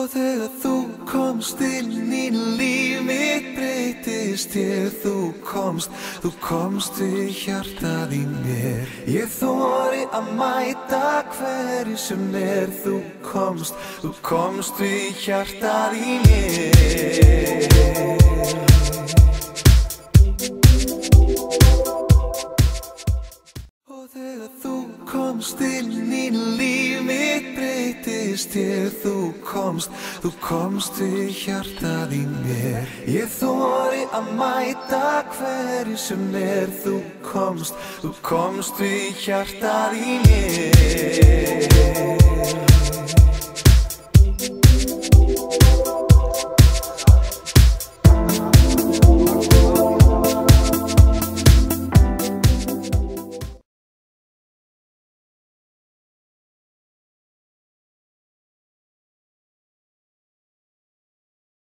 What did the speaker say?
Og þegar þú komst inn í líf mitt breytist ég. Þú komst við hjartað í mér. Ég þori að mæta hverju sem Þú komst við hjartað í mér. Og þegar þú komst inn í líf mitt breytist ég. Þú komst við hjartað í mér. Ég þori að mæta hverju sem Þú komst við hjartað í mér.